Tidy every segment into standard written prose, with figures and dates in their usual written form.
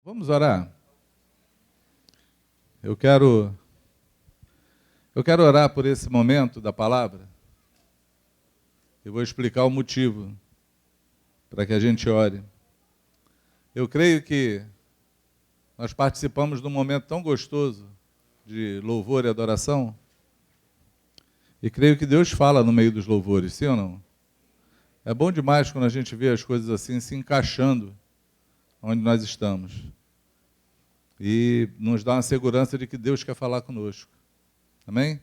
Vamos orar? Eu quero orar por esse momento da palavra. Eu vou explicar o motivo para que a gente ore. Eu creio que nós participamos de um momento tão gostoso de louvor e adoração, e creio que Deus fala no meio dos louvores, sim ou não? É bom demais quando a gente vê as coisas assim se encaixando onde nós estamos. E nos dá uma segurança de que Deus quer falar conosco. Amém?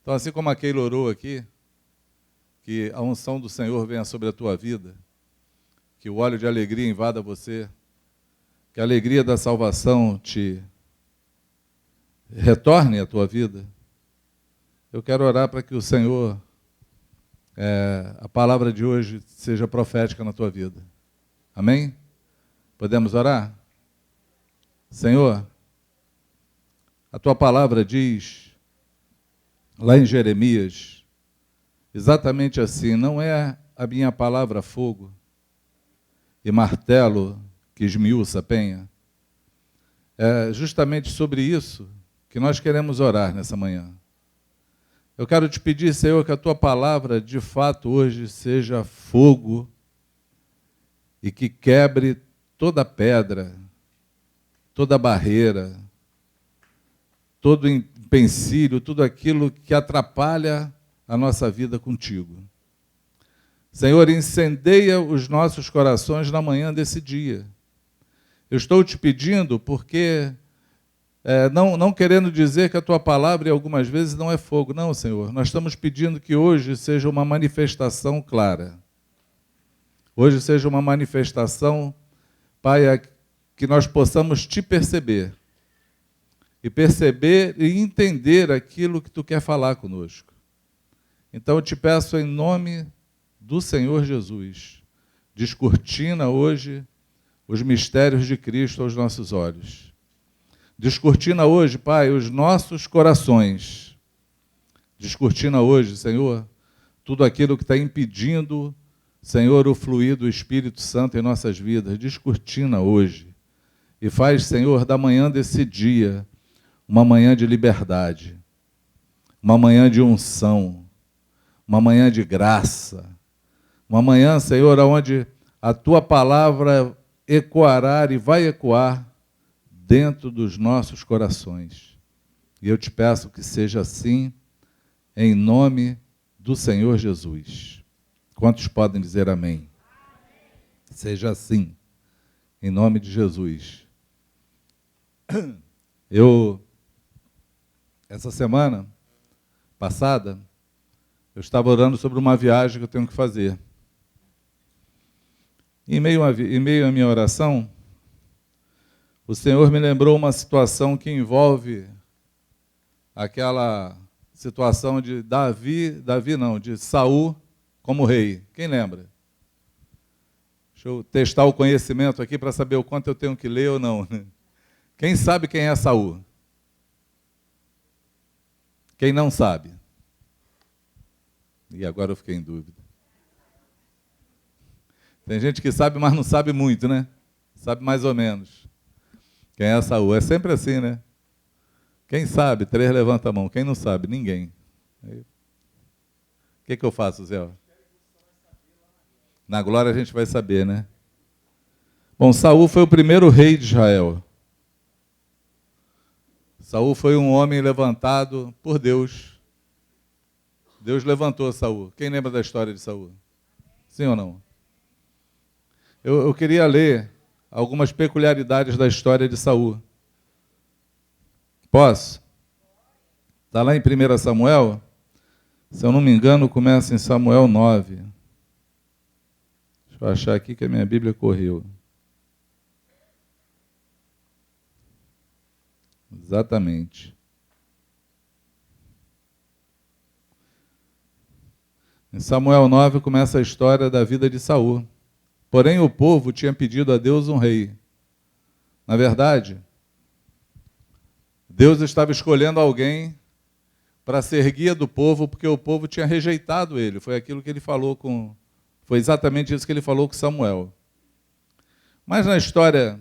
Então, assim como a Keila orou aqui, que a unção do Senhor venha sobre a tua vida, que o óleo de alegria invada você, que a alegria da salvação te retorne à tua vida. Eu quero orar para que o Senhor, a palavra de hoje seja profética na tua vida. Amém? Podemos orar? Senhor, a tua palavra diz, lá em Jeremias, exatamente assim: não é a minha palavra fogo e martelo que esmiuça a penha? É justamente sobre isso que nós queremos orar nessa manhã. Eu quero te pedir, Senhor, que a tua palavra de fato hoje seja fogo e que quebre toda pedra, toda barreira, todo empecilho, tudo aquilo que atrapalha a nossa vida contigo. Senhor, incendeia os nossos corações na manhã desse dia. Eu estou te pedindo porque, não querendo dizer que a tua palavra algumas vezes não é fogo. Não, Senhor, nós estamos pedindo que hoje seja uma manifestação clara. Hoje seja uma manifestação, Pai, que nós possamos te perceber e entender aquilo que tu quer falar conosco. Então eu te peço em nome do Senhor Jesus, descortina hoje os mistérios de Cristo aos nossos olhos. Descortina hoje, Pai, os nossos corações. Descortina hoje, Senhor, tudo aquilo que está impedindo, Senhor, o fluir do Espírito Santo em nossas vidas. Descortina hoje. E faz, Senhor, da manhã desse dia, uma manhã de liberdade, uma manhã de unção, uma manhã de graça, uma manhã, Senhor, onde a tua palavra ecoará e vai ecoar dentro dos nossos corações. E eu te peço que seja assim, em nome do Senhor Jesus. Quantos podem dizer amém? Seja assim, em nome de Jesus. Essa semana passada, eu estava orando sobre uma viagem que eu tenho que fazer. Em meio à minha oração, o Senhor me lembrou uma situação que envolve aquela situação de de Saul como rei. Quem lembra? Deixa eu testar o conhecimento aqui para saber o quanto eu tenho que ler ou não. Quem sabe quem é Saul? Quem não sabe? E agora eu fiquei em dúvida. Tem gente que sabe, mas não sabe muito, né? Sabe mais ou menos. Quem é Saul? É sempre assim, né? Quem sabe? 3 levanta a mão. Quem não sabe? Ninguém. O que eu faço, Zé? Na glória a gente vai saber, né? Bom, Saul foi o primeiro rei de Israel. Saul foi um homem levantado por Deus. Deus levantou Saul. Quem lembra da história de Saul? Sim ou não? Eu queria ler algumas peculiaridades da história de Saul. Posso? Está lá em 1 Samuel? Se eu não me engano, começa em Samuel 9. Deixa eu achar aqui que a minha Bíblia correu. Exatamente. Em Samuel 9 começa a história da vida de Saul. Porém, o povo tinha pedido a Deus um rei. Na verdade, Deus estava escolhendo alguém para ser guia do povo, porque o povo tinha rejeitado ele. Foi aquilo que ele falou foi exatamente isso que ele falou com Samuel. Mas na história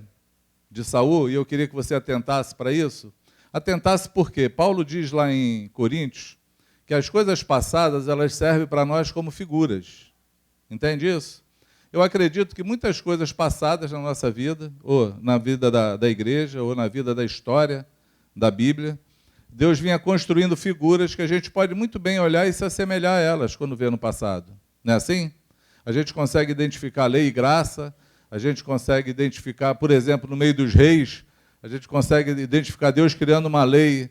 de Saul, e eu queria que você atentasse para isso. Atentasse por quê? Paulo diz lá em Coríntios que as coisas passadas, elas servem para nós como figuras. Entende isso? Eu acredito que muitas coisas passadas na nossa vida, ou na vida da igreja, ou na vida da história da Bíblia, Deus vinha construindo figuras que a gente pode muito bem olhar e se assemelhar a elas quando vê no passado. Não é assim? A gente consegue identificar lei e graça, a gente consegue identificar, por exemplo, no meio dos reis, a gente consegue identificar Deus criando uma lei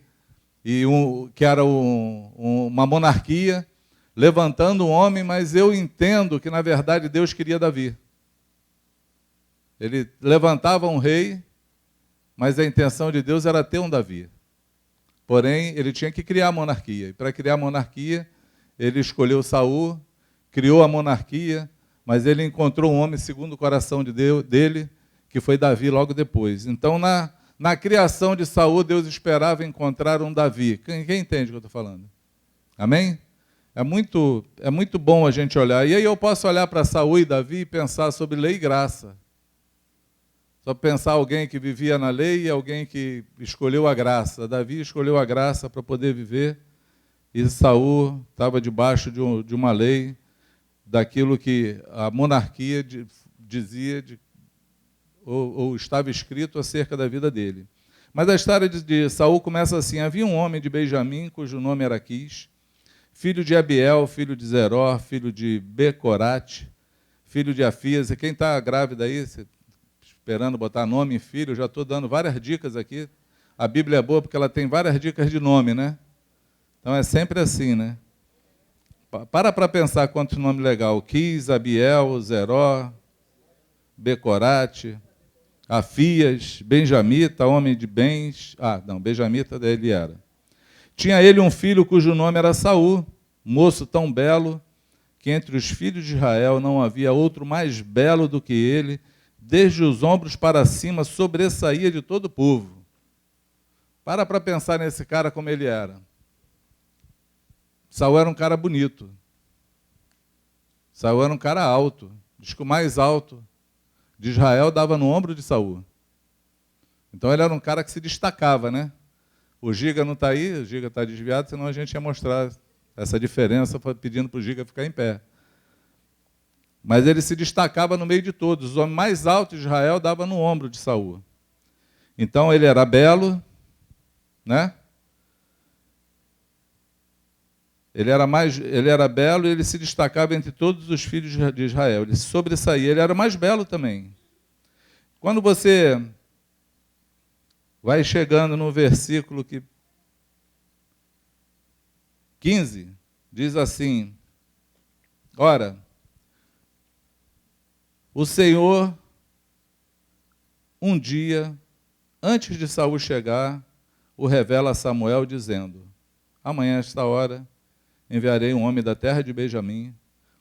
que era uma monarquia, levantando um homem, mas eu entendo que, na verdade, Deus queria Davi. Ele levantava um rei, mas a intenção de Deus era ter um Davi. Porém, ele tinha que criar a monarquia. E para criar a monarquia, ele escolheu Saul, criou a monarquia, mas ele encontrou um homem segundo o coração de Deus, dele, que foi Davi logo depois. Então, na criação de Saul, Deus esperava encontrar um Davi. Quem entende o que eu estou falando? Amém? É muito bom a gente olhar. E aí eu posso olhar para Saul e Davi e pensar sobre lei e graça. Só pensar alguém que vivia na lei e alguém que escolheu a graça. Davi escolheu a graça para poder viver, e Saul estava debaixo de uma lei, daquilo que a monarquia dizia, ou estava escrito acerca da vida dele. Mas a história de Saul começa assim: havia um homem de Benjamim, cujo nome era Quis, filho de Abiel, filho de Zeró, filho de Becorate, filho de Afias. E quem está grávida aí, esperando botar nome em filho, já estou dando várias dicas aqui. A Bíblia é boa porque ela tem várias dicas de nome, né? Então é sempre assim, né? Para pensar quanto nome legal. Quis, Abiel, Zeró, Becorate, Afias, Benjamita, homem de bens. Benjamita ele era. Tinha ele um filho cujo nome era Saul, moço tão belo, que entre os filhos de Israel não havia outro mais belo do que ele, desde os ombros para cima sobressaía de todo o povo. Para pensar nesse cara como ele era. Saul era um cara bonito. Saul era um cara alto. Diz que o mais alto de Israel dava no ombro de Saul. Então ele era um cara que se destacava, né? O Giga não está aí, o Giga está desviado, senão a gente ia mostrar essa diferença pedindo para o Giga ficar em pé. Mas ele se destacava no meio de todos. Os homens mais altos de Israel davam no ombro de Saul. Então ele era belo, né? Ele era belo e ele se destacava entre todos os filhos de Israel. Ele sobressaía, ele era mais belo também. Quando você vai chegando no versículo 15, diz assim: ora, o Senhor, um dia, antes de Saul chegar, o revela a Samuel, dizendo: amanhã, a esta hora, enviarei um homem da terra de Benjamim,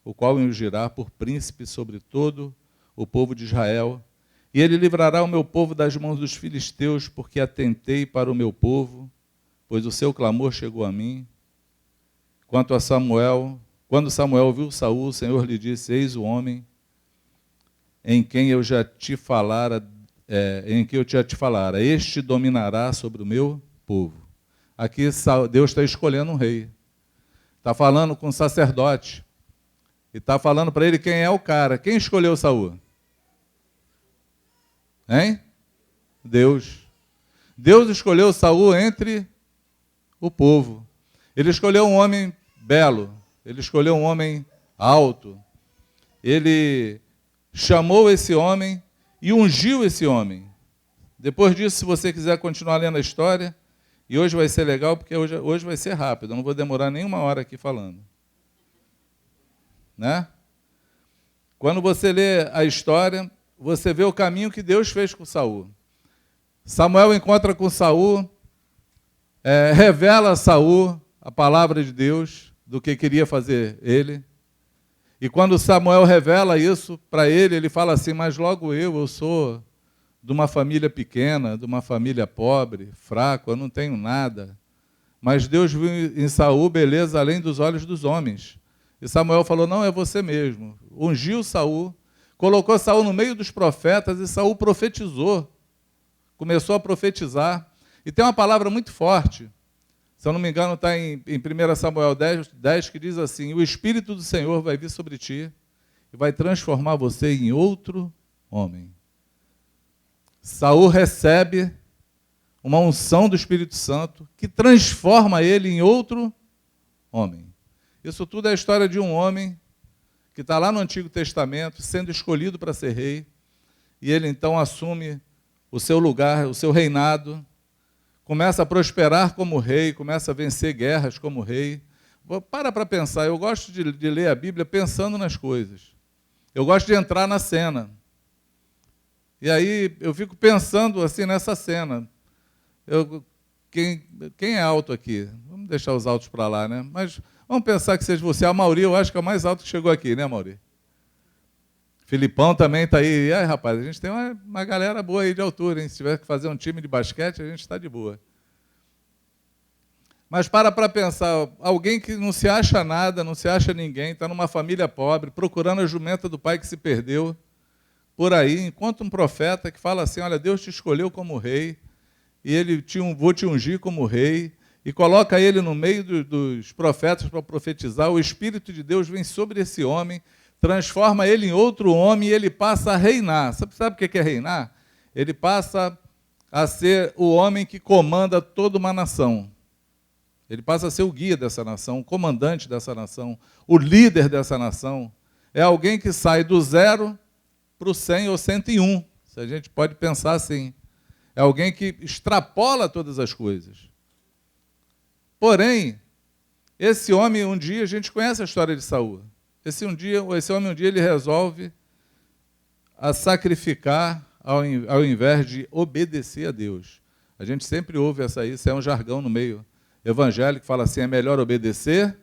o qual me ungirá por príncipe sobre todo o povo de Israel, e ele livrará o meu povo das mãos dos filisteus, porque atentei para o meu povo, pois o seu clamor chegou a mim. Quanto a Samuel, quando Samuel viu Saul, o Senhor lhe disse: eis o homem em quem eu já te falara, este dominará sobre o meu povo. Aqui Deus está escolhendo um rei. Está falando com um sacerdote. E está falando para ele quem é o cara. Quem escolheu Saul? Hein? Deus. Deus escolheu Saul entre o povo. Ele escolheu um homem belo. Ele escolheu um homem alto. Ele chamou esse homem e ungiu esse homem. Depois disso, se você quiser continuar lendo a história, e hoje vai ser legal, porque hoje vai ser rápido, eu não vou demorar nem uma hora aqui falando. Né? Quando você lê a história, você vê o caminho que Deus fez com Saul. Samuel encontra com Saul, revela a Saul a palavra de Deus, do que queria fazer ele. E quando Samuel revela isso para ele, ele fala assim: mas logo eu sou de uma família pequena, de uma família pobre, fraco, eu não tenho nada. Mas Deus viu em Saul beleza além dos olhos dos homens. E Samuel falou: não, é você mesmo. Ungiu Saul, colocou Saul no meio dos profetas, e Saul profetizou começou a profetizar. E tem uma palavra muito forte, se eu não me engano está em 1 Samuel 10, que diz assim: o Espírito do Senhor vai vir sobre ti e vai transformar você em outro homem. Saul recebe uma unção do Espírito Santo que transforma ele em outro homem. Isso tudo é a história de um homem que está lá no Antigo Testamento, sendo escolhido para ser rei, e ele então assume o seu lugar, o seu reinado, começa a prosperar como rei, começa a vencer guerras como rei. Para pensar, eu gosto de ler a Bíblia pensando nas coisas. Eu gosto de entrar na cena. E aí eu fico pensando assim nessa cena. Quem é alto aqui? Vamos deixar os altos para lá, né? Mas vamos pensar que seja você. A Mauri, eu acho que é o mais alto que chegou aqui, né, Mauri? Filipão também está aí. E aí, rapaz, a gente tem uma galera boa aí de altura, hein? Se tiver que fazer um time de basquete, a gente está de boa. Mas para pensar, alguém que não se acha nada, não se acha ninguém, está numa família pobre, procurando a jumenta do pai que se perdeu, por aí, encontra um profeta que fala assim: olha, Deus te escolheu como rei, e ele vou te ungir como rei, e coloca ele no meio dos profetas para profetizar. O Espírito de Deus vem sobre esse homem, transforma ele em outro homem e ele passa a reinar. Sabe o que é reinar? Ele passa a ser o homem que comanda toda uma nação. Ele passa a ser o guia dessa nação, o comandante dessa nação, o líder dessa nação. É alguém que sai do 0 para o 100 ou 101, se a gente pode pensar assim. É alguém que extrapola todas as coisas. Porém, esse homem, um dia, a gente conhece a história de Saul. Esse homem, um dia, ele resolve a sacrificar ao invés de obedecer a Deus. A gente sempre ouve isso é um jargão no meio evangélico que fala assim: é melhor obedecer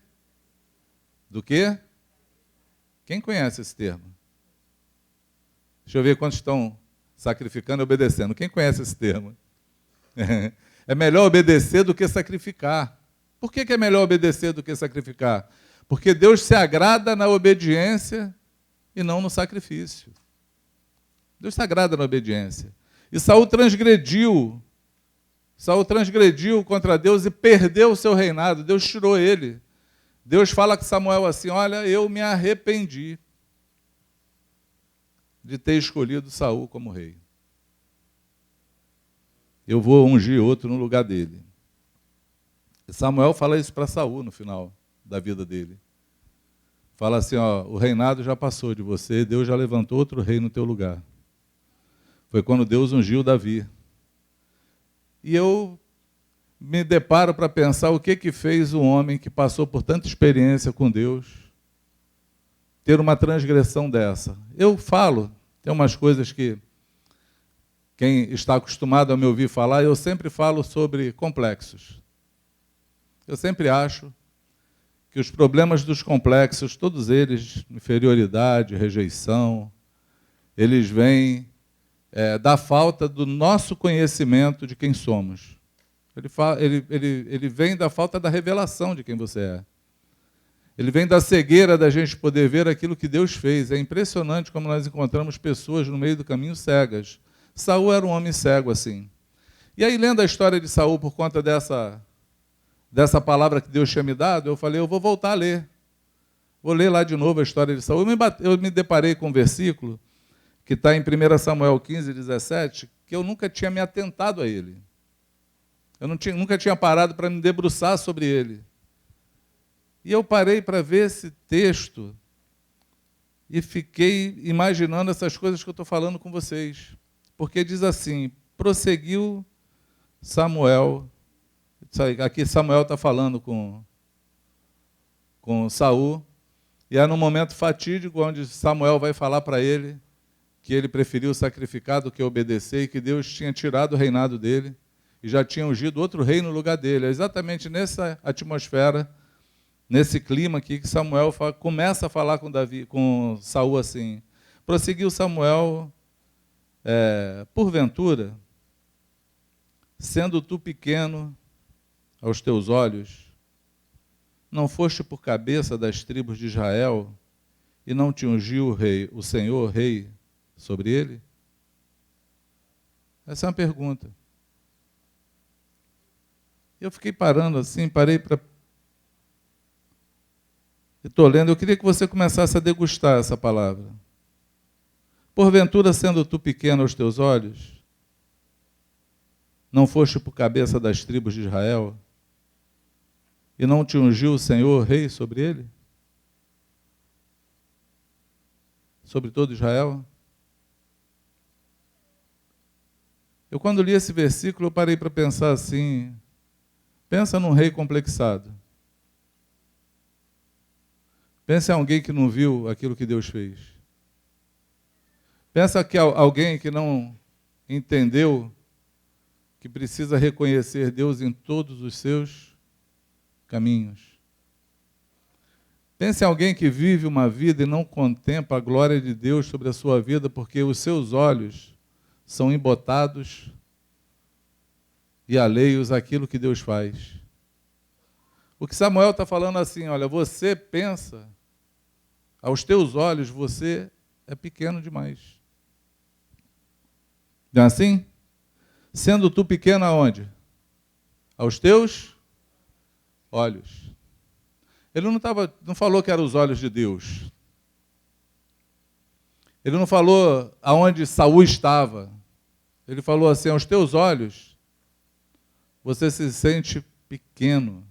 do que? Quem conhece esse termo? Deixa eu ver quantos estão sacrificando e obedecendo. Quem conhece esse termo? É melhor obedecer do que sacrificar. Por que é melhor obedecer do que sacrificar? Porque Deus se agrada na obediência e não no sacrifício. Deus se agrada na obediência. E Saul transgrediu contra Deus e perdeu o seu reinado. Deus tirou ele. Deus fala com Samuel assim: olha, eu me arrependi de ter escolhido Saul como rei. Eu vou ungir outro no lugar dele. E Samuel fala isso para Saul no final da vida dele. Fala assim: ó, o reinado já passou de você, Deus já levantou outro rei no teu lugar. Foi quando Deus ungiu Davi. E eu me deparo para pensar o que fez um homem que passou por tanta experiência com Deus ter uma transgressão dessa. Eu falo, tem umas coisas que quem está acostumado a me ouvir falar, eu sempre falo sobre complexos. Eu sempre acho que os problemas dos complexos, todos eles, inferioridade, rejeição, eles vêm da falta do nosso conhecimento de quem somos. Ele vem da falta da revelação de quem você é. Ele vem da cegueira da gente poder ver aquilo que Deus fez. É impressionante como nós encontramos pessoas no meio do caminho cegas. Saul era um homem cego assim. E aí, lendo a história de Saul por conta dessa palavra que Deus tinha me dado, eu falei: eu vou voltar a ler. Vou ler lá de novo a história de Saul. Eu me deparei com um versículo que está em 1 Samuel 15, 17, que eu nunca tinha me atentado a ele. Eu nunca tinha parado para me debruçar sobre ele. E eu parei para ver esse texto e fiquei imaginando essas coisas que eu estou falando com vocês. Porque diz assim: prosseguiu Samuel. Aqui Samuel está falando com Saul, e é no momento fatídico onde Samuel vai falar para ele que ele preferiu sacrificar do que obedecer e que Deus tinha tirado o reinado dele e já tinha ungido outro rei no lugar dele. É exatamente nessa atmosfera, nesse clima aqui, que Samuel começa a falar com Saul assim: prosseguiu Samuel, porventura, sendo tu pequeno aos teus olhos, não foste por cabeça das tribos de Israel e não te ungiu o Senhor, rei, sobre ele? Essa é uma pergunta. Eu fiquei parando assim, parei para... Estou lendo, eu queria que você começasse a degustar essa palavra. Porventura, sendo tu pequeno aos teus olhos, não foste por cabeça das tribos de Israel, e não te ungiu o Senhor rei sobre ele? Sobre todo Israel? Eu, quando li esse versículo, eu parei para pensar assim, pensa num rei complexado. Pensa em alguém que não viu aquilo que Deus fez. Pensa que alguém que não entendeu que precisa reconhecer Deus em todos os seus caminhos. Pense em alguém que vive uma vida e não contempla a glória de Deus sobre a sua vida, porque os seus olhos são embotados e alheios àquilo que Deus faz. O que Samuel está falando assim, olha, você pensa, aos teus olhos você é pequeno demais. Não é assim? Sendo tu pequeno aonde? Aos teus olhos. Ele não falou que eram os olhos de Deus. Ele não falou aonde Saul estava. Ele falou assim, aos teus olhos, você se sente pequeno,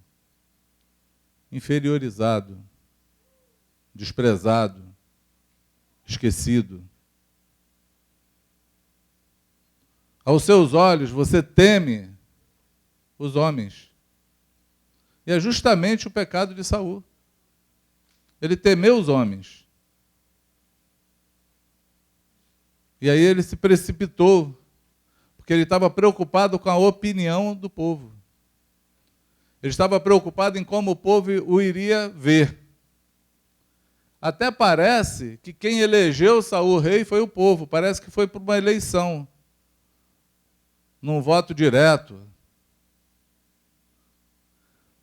inferiorizado, desprezado, esquecido. Aos seus olhos, você teme os homens. E é justamente o pecado de Saul. Ele temeu os homens. E aí ele se precipitou, porque ele estava preocupado com a opinião do povo. Ele estava preocupado em como o povo o iria ver. Até parece que quem elegeu Saul rei foi o povo. Parece que foi por uma eleição, num voto direto.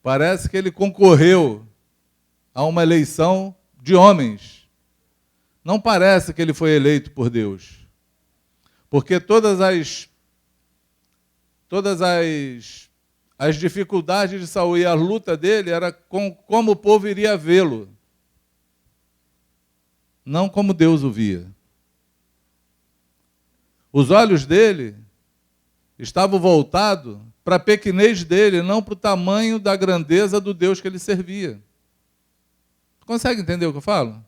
Parece que ele concorreu a uma eleição de homens. Não parece que ele foi eleito por Deus. Porque todas as dificuldades de Saul e a luta dele era com como o povo iria vê-lo, não como Deus o via. Os olhos dele estavam voltados para a pequenez dele, não para o tamanho da grandeza do Deus que ele servia. Consegue entender o que eu falo?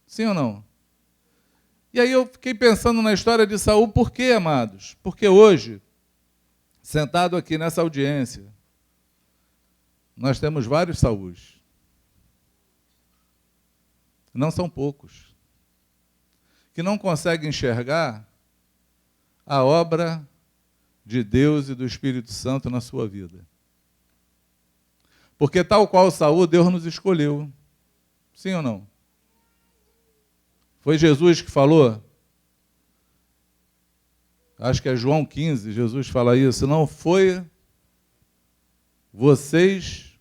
Sim ou não? E aí eu fiquei pensando na história de Saul, por quê, amados? Porque hoje, sentado aqui nessa audiência, nós temos vários Saús. Não são poucos. Que não conseguem enxergar a obra de Deus e do Espírito Santo na sua vida. Porque tal qual Saul, Deus nos escolheu. Sim ou não? Foi Jesus que falou? Acho que é João 15, Jesus fala isso. Não foi vocês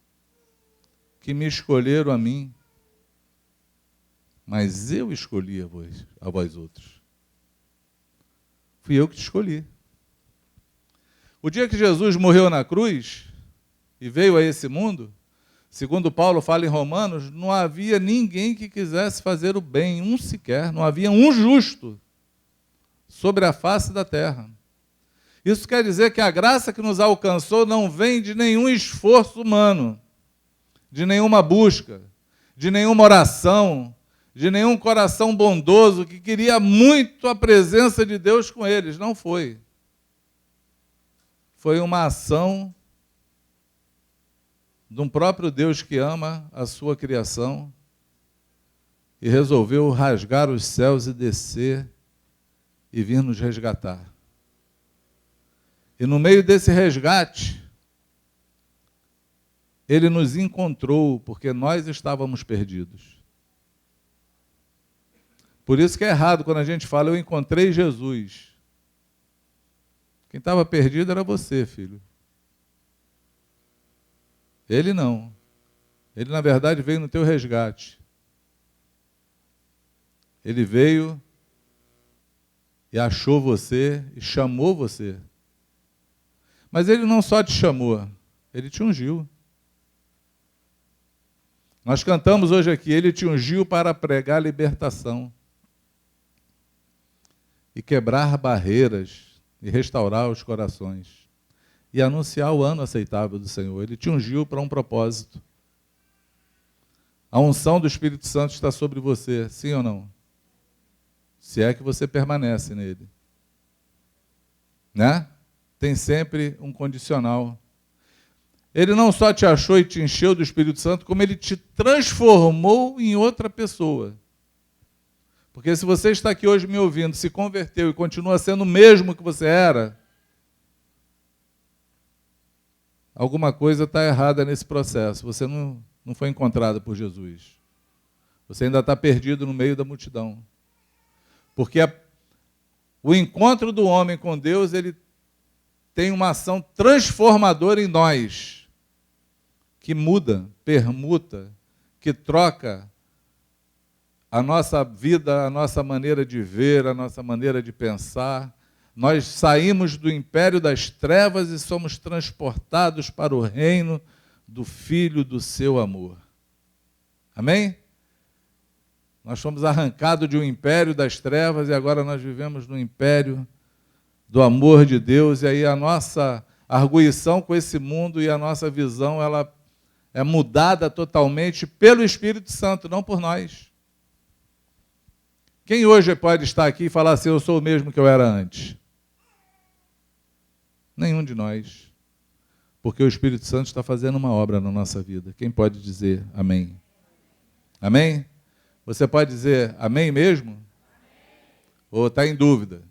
que me escolheram a mim, mas eu escolhi a vós outros. Fui eu que te escolhi. O dia que Jesus morreu na cruz e veio a esse mundo, segundo Paulo fala em Romanos, não havia ninguém que quisesse fazer o bem, um sequer, não havia um justo sobre a face da terra. Isso quer dizer que a graça que nos alcançou não vem de nenhum esforço humano, de nenhuma busca, de nenhuma oração, de nenhum coração bondoso que queria muito a presença de Deus com eles. Não foi. Foi uma ação de um próprio Deus que ama a sua criação e resolveu rasgar os céus e descer e vir nos resgatar. E no meio desse resgate, ele nos encontrou, porque nós estávamos perdidos. Por isso que é errado quando a gente fala, eu encontrei Jesus. Quem estava perdido era você, filho. Ele não. Ele, na verdade, veio no teu resgate. Ele veio e achou você e chamou você. Mas ele não só te chamou, ele te ungiu. Nós cantamos hoje aqui, ele te ungiu para pregar libertação e quebrar barreiras e restaurar os corações e anunciar o ano aceitável do Senhor. Ele te ungiu para um propósito. A unção do Espírito Santo está sobre você, sim ou não? Se é que você permanece nele. Né? Tem sempre um condicional. Ele não só te achou e te encheu do Espírito Santo, como ele te transformou em outra pessoa. Porque se você está aqui hoje me ouvindo, se converteu e continua sendo o mesmo que você era, alguma coisa está errada nesse processo. Você não foi encontrado por Jesus. Você ainda está perdido no meio da multidão. Porque o encontro do homem com Deus, ele tem uma ação transformadora em nós, que muda, permuta, que troca a nossa vida, a nossa maneira de ver, a nossa maneira de pensar. Nós saímos do império das trevas e somos transportados para o reino do Filho do seu amor. Amém? Nós fomos arrancados de um império das trevas e agora nós vivemos no império do amor de Deus. E aí a nossa arguição com esse mundo e a nossa visão, ela é mudada totalmente pelo Espírito Santo, não por nós. Quem hoje pode estar aqui e falar assim, eu sou o mesmo que eu era antes? Nenhum de nós. Porque o Espírito Santo está fazendo uma obra na nossa vida. Quem pode dizer amém? Amém? Você pode dizer amém mesmo? Amém. Ou está em dúvida?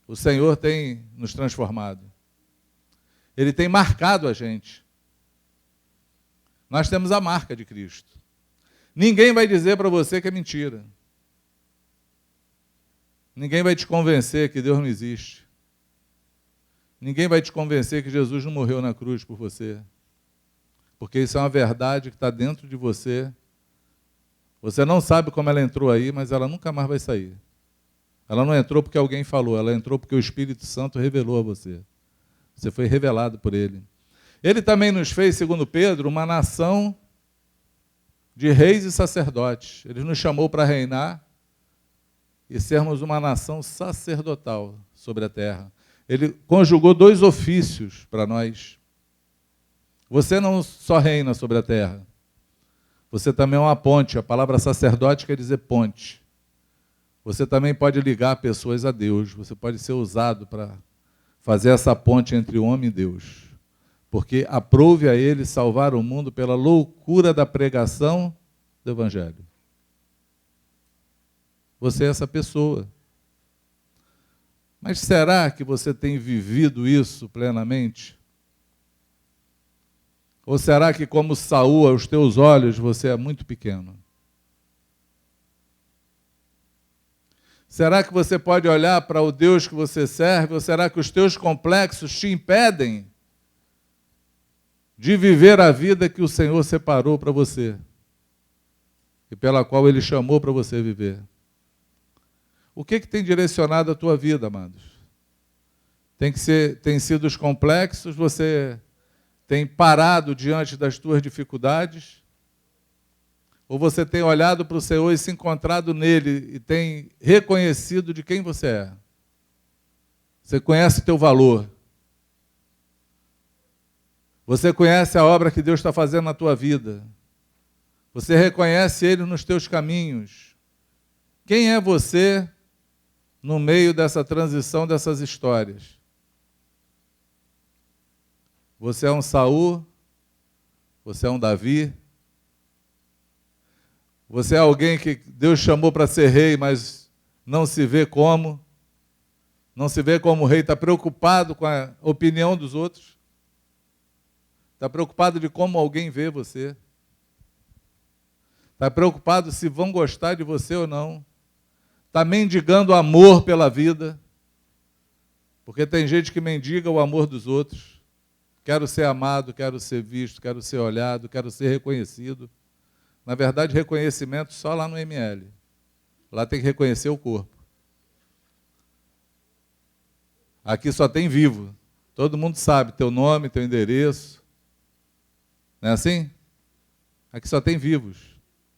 O Senhor tem nos transformado. Ele tem marcado a gente. Nós temos a marca de Cristo. Ninguém vai dizer para você que é mentira. Ninguém vai te convencer que Deus não existe. Ninguém vai te convencer que Jesus não morreu na cruz por você. Porque isso é uma verdade que está dentro de você. Você não sabe como ela entrou aí, mas ela nunca mais vai sair. Ela não entrou porque alguém falou, ela entrou porque o Espírito Santo revelou a você. Você foi revelado por ele. Ele também nos fez, segundo Pedro, uma nação de reis e sacerdotes. Ele nos chamou para reinar e sermos uma nação sacerdotal sobre a terra. Ele conjugou 2 ofícios para nós. Você não só reina sobre a terra, você também é uma ponte. A palavra sacerdote quer dizer ponte. Você também pode ligar pessoas a Deus. Você pode ser usado para fazer essa ponte entre o homem e Deus. Porque aprouve a ele salvar o mundo pela loucura da pregação do Evangelho. Você é essa pessoa. Mas será que você tem vivido isso plenamente? Ou será que, como Saul, aos teus olhos, você é muito pequeno? Será que você pode olhar para o Deus que você serve, ou será que os teus complexos te impedem de viver a vida que o Senhor separou para você e pela qual Ele chamou para você viver? O que tem direcionado a tua vida, amados? Tem sido os complexos? Você tem parado diante das tuas dificuldades? Ou você tem olhado para o Senhor e se encontrado nele e tem reconhecido de quem você é? Você conhece o teu valor. Você conhece a obra que Deus está fazendo na tua vida. Você reconhece Ele nos teus caminhos. Quem é você no meio dessa transição dessas histórias? Você é um Saul? Você é um Davi? Você é alguém que Deus chamou para ser rei, mas não se vê como? Não se vê como rei, está preocupado com a opinião dos outros? Está preocupado de como alguém vê você? Está preocupado se vão gostar de você ou não? Está mendigando amor pela vida? Porque tem gente que mendiga o amor dos outros. Quero ser amado, quero ser visto, quero ser olhado, quero ser reconhecido. Na verdade, reconhecimento só lá no ML. Lá tem que reconhecer o corpo. Aqui só tem vivo. Todo mundo sabe teu nome, teu endereço. Não é assim? Aqui só tem vivos.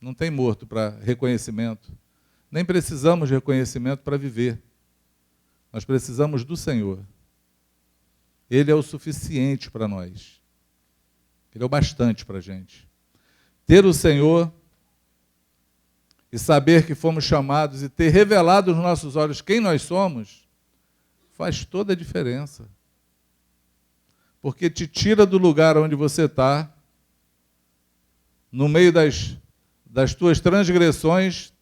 Não tem morto para reconhecimento. Nem precisamos de reconhecimento para viver. Nós precisamos do Senhor. Ele é o suficiente para nós. Ele é o bastante para a gente. Ter o Senhor e saber que fomos chamados e ter revelado nos nossos olhos quem nós somos, faz toda a diferença. Porque te tira do lugar onde você está, no meio das tuas transgressões,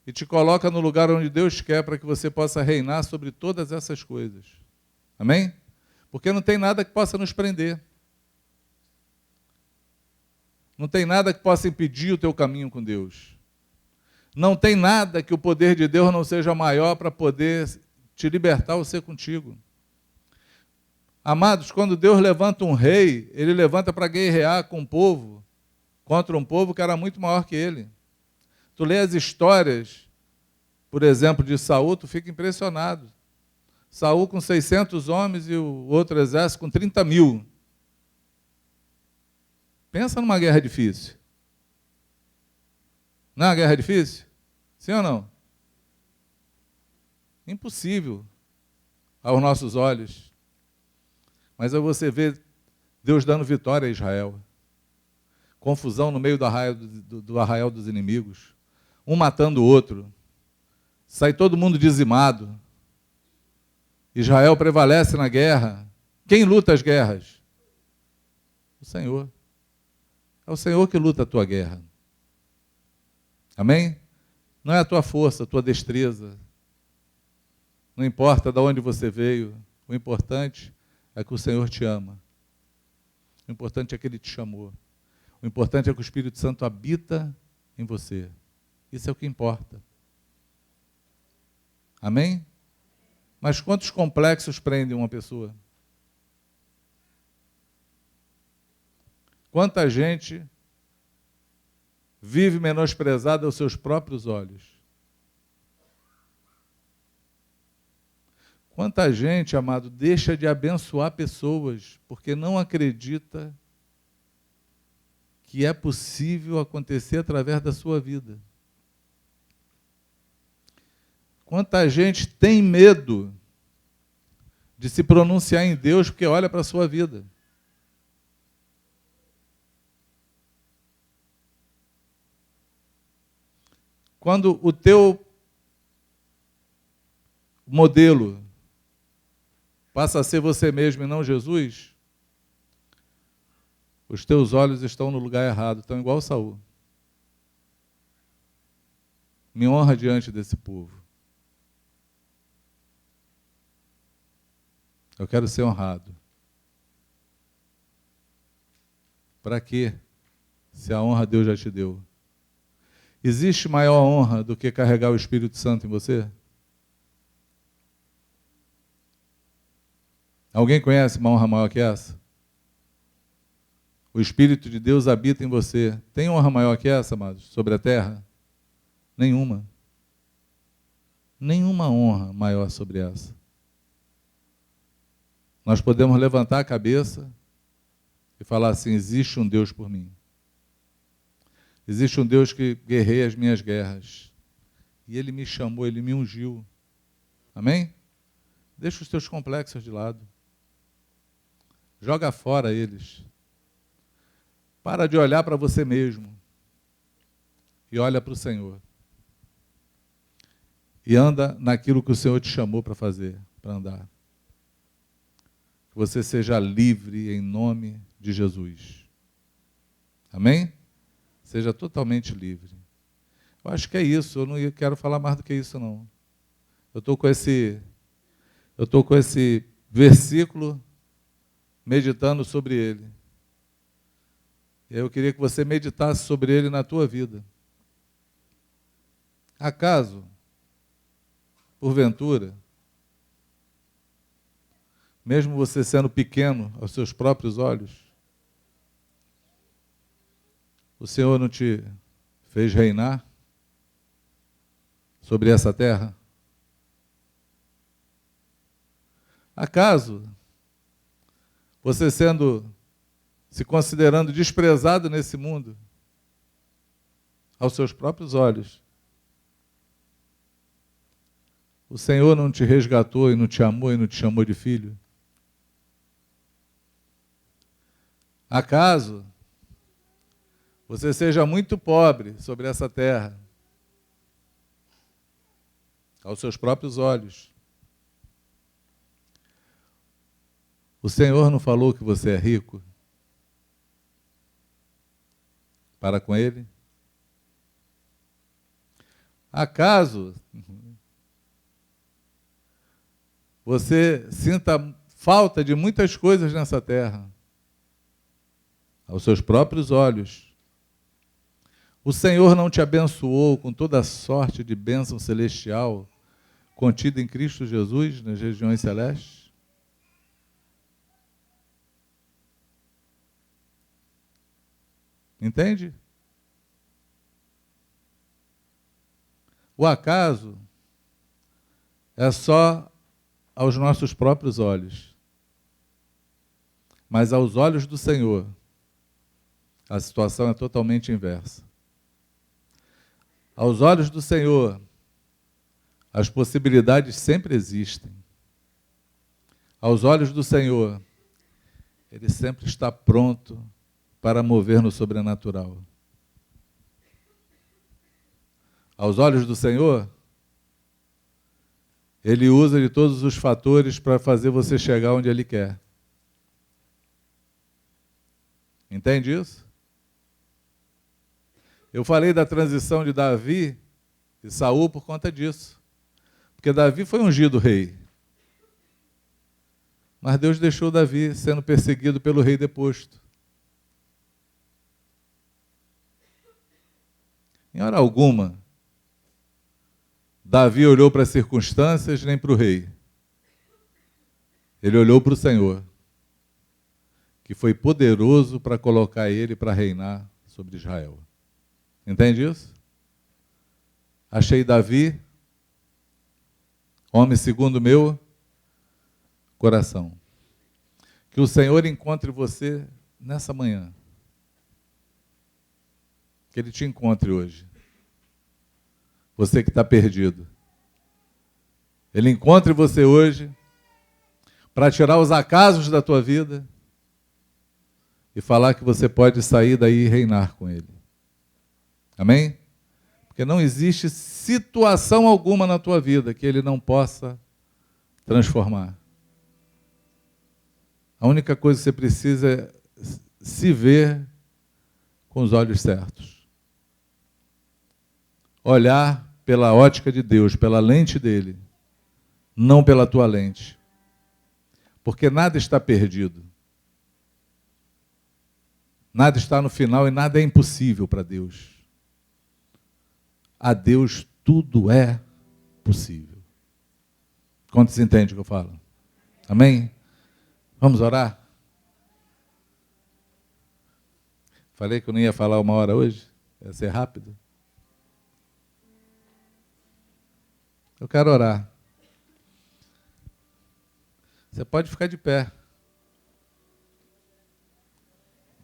e te coloca no lugar onde Deus quer para que você possa reinar sobre todas essas coisas. Amém? Porque não tem nada que possa nos prender. Não tem nada que possa impedir o teu caminho com Deus. Não tem nada que o poder de Deus não seja maior para poder te libertar ou ser contigo. Amados, quando Deus levanta um rei, ele levanta para guerrear com um povo, contra um povo que era muito maior que ele. Tu lê as histórias, por exemplo, de Saul, tu fica impressionado. Saul com 600 homens e o outro exército com 30.000. Pensa numa guerra difícil. Não é uma guerra difícil? Sim ou não? Impossível aos nossos olhos. Mas aí você vê Deus dando vitória a Israel. Confusão no meio do arraial dos inimigos. Um matando o outro. Sai todo mundo dizimado. Israel prevalece na guerra. Quem luta as guerras? O Senhor. É o Senhor que luta a tua guerra. Amém? Não é a tua força, a tua destreza. Não importa de onde você veio. O importante é que o Senhor te ama. O importante é que Ele te chamou. O importante é que o Espírito Santo habita em você. Isso é o que importa. Amém? Mas quantos complexos prendem uma pessoa? Quanta gente vive menosprezada aos seus próprios olhos? Quanta gente, amado, deixa de abençoar pessoas porque não acredita que é possível acontecer através da sua vida. Quanta gente tem medo de se pronunciar em Deus porque olha para a sua vida. Quando o teu modelo passa a ser você mesmo e não Jesus, os teus olhos estão no lugar errado, estão igual Saul. Me honra diante desse povo. Eu quero ser honrado. Para quê? Se a honra Deus já te deu. Existe maior honra do que carregar o Espírito Santo em você? Alguém conhece uma honra maior que essa? O Espírito de Deus habita em você. Tem honra maior que essa, amados, sobre a terra? Nenhuma. Nenhuma honra maior sobre essa. Nós podemos levantar a cabeça e falar assim: existe um Deus por mim. Existe um Deus que guerreia as minhas guerras. E Ele me chamou, Ele me ungiu. Amém? Deixa os teus complexos de lado. Joga fora eles. Para de olhar para você mesmo. E olha para o Senhor. E anda naquilo que o Senhor te chamou para fazer, para andar. Que você seja livre em nome de Jesus. Amém? Seja totalmente livre. Eu acho que é isso, eu não quero falar mais do que isso, não. Eu estou com esse versículo meditando sobre ele. E eu queria que você meditasse sobre ele na tua vida. Acaso, porventura, mesmo você sendo pequeno aos seus próprios olhos, o Senhor não te fez reinar sobre essa terra? Acaso você se considerando desprezado nesse mundo, aos seus próprios olhos, o Senhor não te resgatou e não te amou e não te chamou de filho? Acaso você seja muito pobre sobre essa terra, aos seus próprios olhos, o Senhor não falou que você é rico para com Ele? Acaso você sinta falta de muitas coisas nessa terra, aos seus próprios olhos? O Senhor não te abençoou com toda sorte de bênção celestial contida em Cristo Jesus nas regiões celestes? Entende? O acaso é só aos nossos próprios olhos. Mas aos olhos do Senhor, a situação é totalmente inversa. Aos olhos do Senhor, as possibilidades sempre existem. Aos olhos do Senhor, Ele sempre está pronto para mover no sobrenatural. Aos olhos do Senhor, Ele usa de todos os fatores para fazer você chegar onde Ele quer. Entende isso? Eu falei da transição de Davi e Saul por conta disso. Porque Davi foi ungido rei. Mas Deus deixou Davi sendo perseguido pelo rei deposto. Em hora alguma, Davi olhou para as circunstâncias nem para o rei. Ele olhou para o Senhor, que foi poderoso para colocar ele para reinar sobre Israel. Entende isso? Achei Davi, homem segundo o meu coração. Que o Senhor encontre você nessa manhã. Que Ele te encontre hoje. Você que está perdido. Ele encontre você hoje para tirar os acasos da tua vida e falar que você pode sair daí e reinar com Ele. Amém? Porque não existe situação alguma na tua vida que Ele não possa transformar. A única coisa que você precisa é se ver com os olhos certos. Olhar pela ótica de Deus, pela lente dele, não pela tua lente. Porque nada está perdido. Nada está no final e nada é impossível para Deus. A Deus tudo é possível. Quantos entendem o que eu falo? Amém? Vamos orar? Falei que eu não ia falar 1 hora hoje? Ia ser rápido. Eu quero orar. Você pode ficar de pé.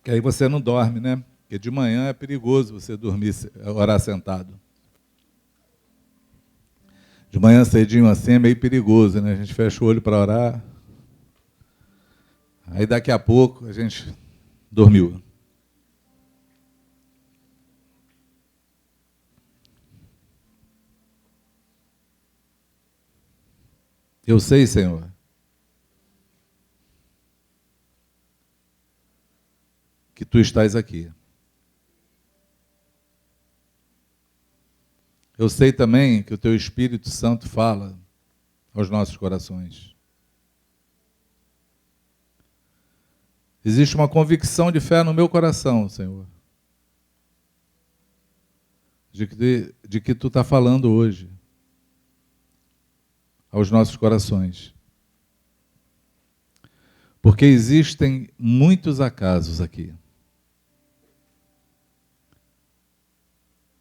Que aí você não dorme, né? Porque de manhã é perigoso você dormir, orar sentado. De manhã cedinho assim é meio perigoso, né? A gente fecha o olho para orar. Aí daqui a pouco a gente dormiu. Eu sei, Senhor, que Tu estás aqui. Eu sei também que o Teu Espírito Santo fala aos nossos corações. Existe uma convicção de fé no meu coração, Senhor, de que Tu está falando hoje aos nossos corações. Porque existem muitos acasos aqui.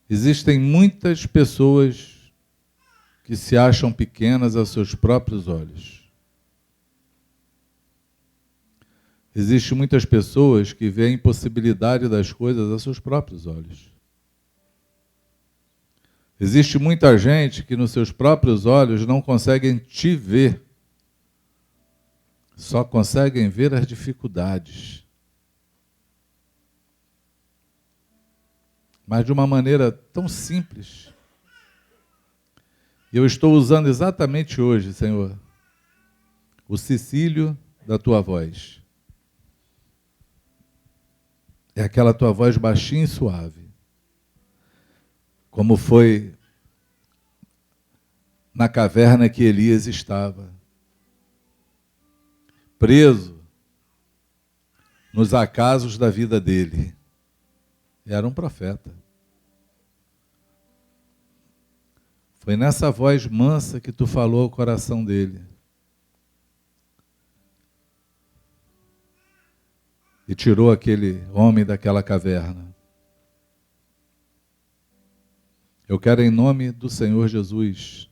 Existem muitas pessoas que se acham pequenas aos seus próprios olhos. Existem muitas pessoas que veem a impossibilidade das coisas a seus próprios olhos. Existe muita gente que nos seus próprios olhos não conseguem te ver. Só conseguem ver as dificuldades. Mas de uma maneira tão simples. E eu estou usando exatamente hoje, Senhor, o cecílio da tua voz. É aquela tua voz baixinha e suave. Como foi na caverna que Elias estava. Preso nos acasos da vida dele. Era um profeta. Foi nessa voz mansa que tu falou ao coração dele. E tirou aquele homem daquela caverna. Eu quero, em nome do Senhor Jesus,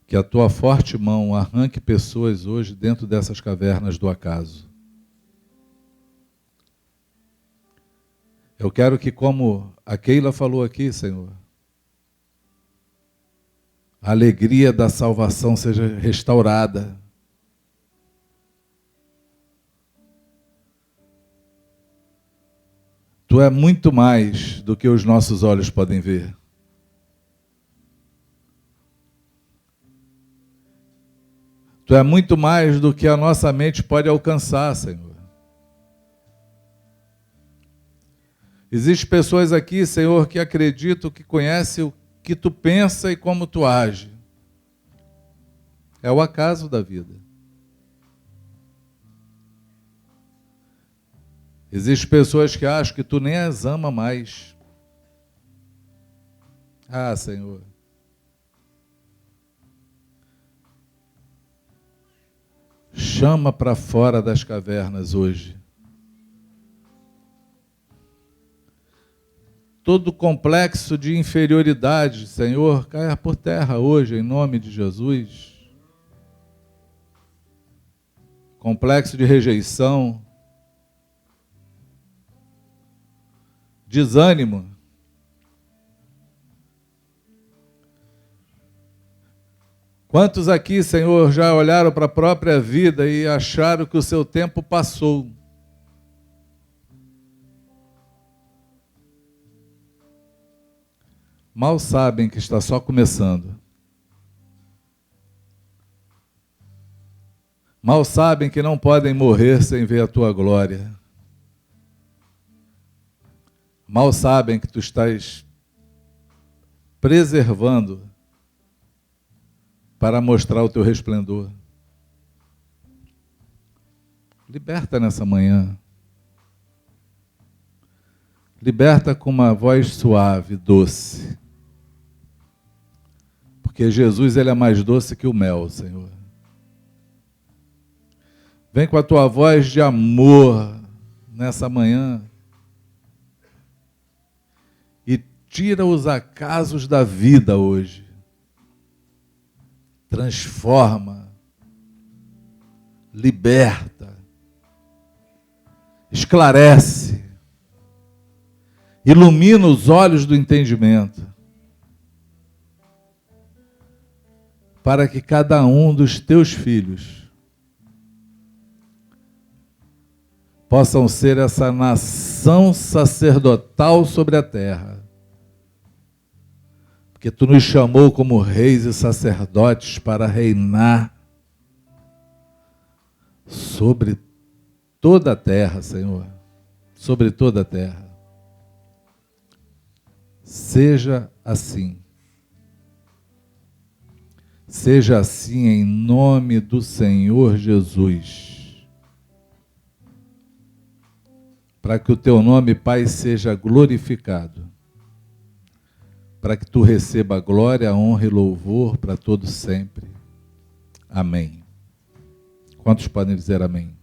que a tua forte mão arranque pessoas hoje dentro dessas cavernas do acaso. Eu quero que, como a Keila falou aqui, Senhor, a alegria da salvação seja restaurada. Tu é muito mais do que os nossos olhos podem ver. Tu é muito mais do que a nossa mente pode alcançar, Senhor. Existem pessoas aqui, Senhor, que acreditam, que conhecem o que tu pensa e como tu age. É o acaso da vida. Existem pessoas que acham que tu nem as ama mais. Ah, Senhor. Chama para fora das cavernas hoje. Todo complexo de inferioridade, Senhor, caia por terra hoje, em nome de Jesus. Complexo de rejeição, desânimo. Quantos aqui, Senhor, já olharam para a própria vida e acharam que o seu tempo passou? Mal sabem que está só começando. Mal sabem que não podem morrer sem ver a tua glória. Mal sabem que tu estás preservando para mostrar o teu resplendor. Liberta nessa manhã. Liberta com uma voz suave, doce. Porque Jesus, ele é mais doce que o mel, Senhor. Vem com a tua voz de amor nessa manhã. E tira os acasos da vida hoje. Transforma. Liberta. Esclarece. Ilumina os olhos do entendimento. Para que cada um dos teus filhos possam ser essa nação sacerdotal sobre a terra. Porque tu nos chamou como reis e sacerdotes para reinar sobre toda a terra, Senhor. Sobre toda a terra. Seja assim. Seja assim em nome do Senhor Jesus. Para que o teu nome, Pai, seja glorificado. Para que tu receba a glória, a honra e louvor para todo sempre. Amém. Quantos podem dizer amém?